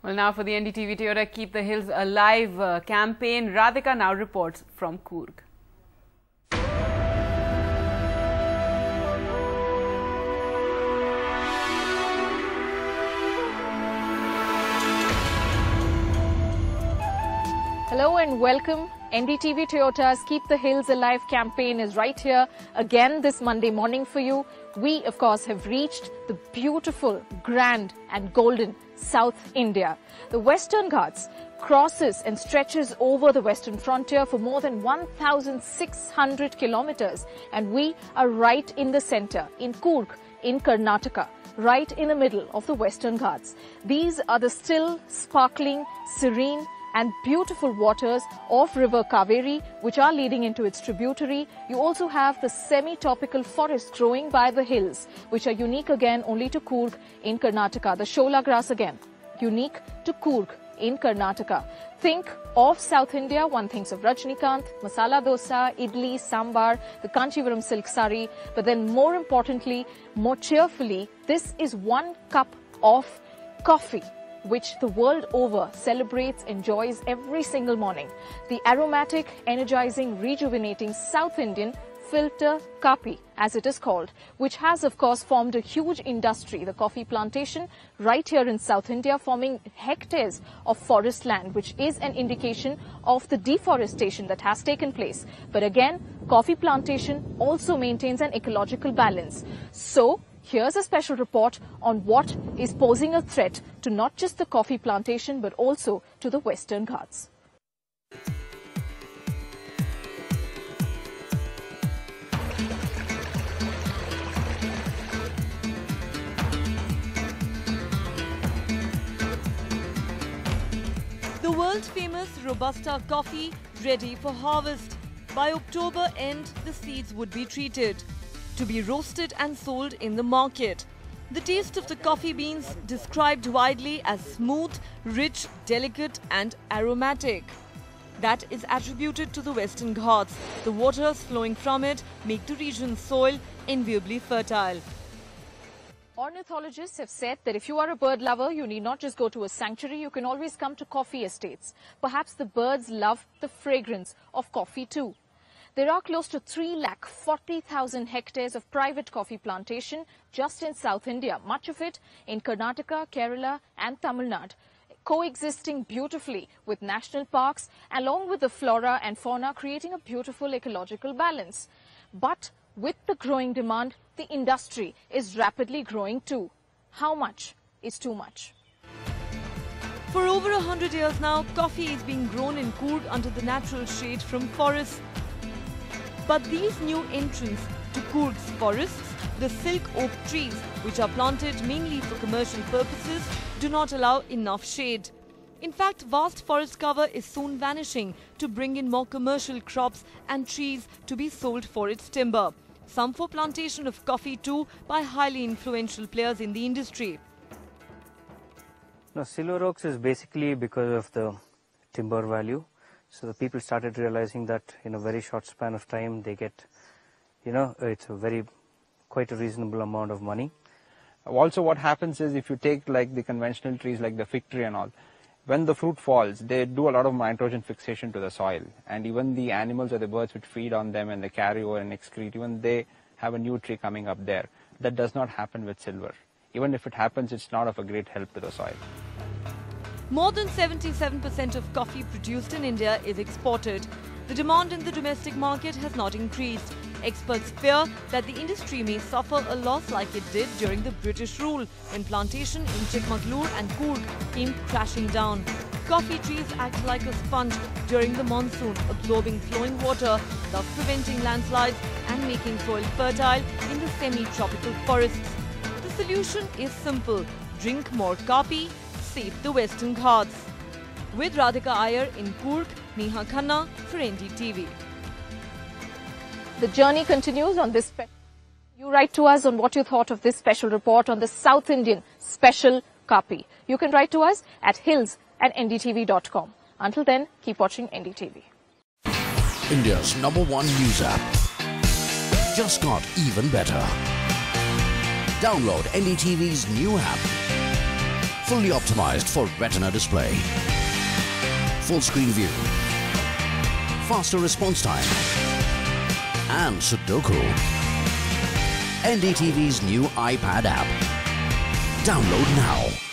Well, now for the NDTV Toyota Keep the Hills Alive campaign, Radhika now reports from Coorg. Hello and welcome. NDTV Toyota's Keep the Hills Alive campaign is right here again this Monday morning for you. We, of course, have reached the beautiful, grand and golden South India. The Western Ghats crosses and stretches over the western frontier for more than 1,600 kilometers. And we are right in the center, in Coorg, in Karnataka, right in the middle of the Western Ghats. These are the still, sparkling, serene and beautiful waters of River Kaveri, which are leading into its tributary. You also have the semi-tropical forests growing by the hills, which are unique again only to Coorg in Karnataka. The Shola grass again, unique to Coorg in Karnataka. Think of South India, one thinks of Rajnikant, masala dosa, idli, sambar, the Kanchivaram silk sari, but then more importantly, more cheerfully, this is 1 cup of coffee, which the world over celebrates, enjoys every single morning. The aromatic, energizing, rejuvenating South Indian filter kapi, as it is called, which has of course formed a huge industry, the coffee plantation, right here in South India, forming hectares of forest land, which is an indication of the deforestation that has taken place. But again, coffee plantation also maintains an ecological balance. So, here's a special report on what is posing a threat to not just the coffee plantation but also to the Western Ghats. The world-famous Robusta coffee ready for harvest. By October end, the seeds would be treated to be roasted and sold in the market. The taste of the coffee beans described widely as smooth, rich, delicate and aromatic. That is attributed to the Western Ghats. The waters flowing from it make the region's soil enviably fertile. Ornithologists have said that if you are a bird lover, you need not just go to a sanctuary, you can always come to coffee estates. Perhaps the birds love the fragrance of coffee too. There are close to 340,000 hectares of private coffee plantation just in South India, much of it in Karnataka, Kerala and Tamil Nadu, coexisting beautifully with national parks along with the flora and fauna, creating a beautiful ecological balance. But with the growing demand, the industry is rapidly growing too. How much is too much? For over 100 years now, coffee is being grown in Coorg under the natural shade from forests. But these new entrants to Coorg's forests, the silk oak trees, which are planted mainly for commercial purposes, do not allow enough shade. In fact, vast forest cover is soon vanishing to bring in more commercial crops and trees to be sold for its timber. Some for plantation of coffee too by highly influential players in the industry. No, silver oaks is basically because of the timber value. So the people started realizing that in a very short span of time they get, it's quite a reasonable amount of money. Also what happens is if you take like the conventional trees like the fig tree and all, when the fruit falls, they do a lot of nitrogen fixation to the soil, and even the animals or the birds which feed on them and they carry over and excrete, even they have a new tree coming up there. That does not happen with silver. Even if it happens, it's not of a great help to the soil. More than 77% of coffee produced in India is exported. The demand in the domestic market has not increased. Experts fear that the industry may suffer a loss like it did during the British rule, when plantation in Chikmagalur and Coorg came crashing down. Coffee trees act like a sponge during the monsoon, absorbing flowing water, thus preventing landslides and making soil fertile in the semi-tropical forests. The solution is simple: drink more coffee, save the Western Ghats. With Radhika Iyer in Coorg, Neha Khanna for NDTV. The journey continues on this. You write to us on what you thought of this special report on the South Indian special kapi. You can write to us at hills@ndtv.com. Until then, keep watching NDTV. India's #1 news app just got even better. Download NDTV's new app. fully optimized for retina display, full screen view, faster response time, and Sudoku. NDTV's new iPad app. Download now.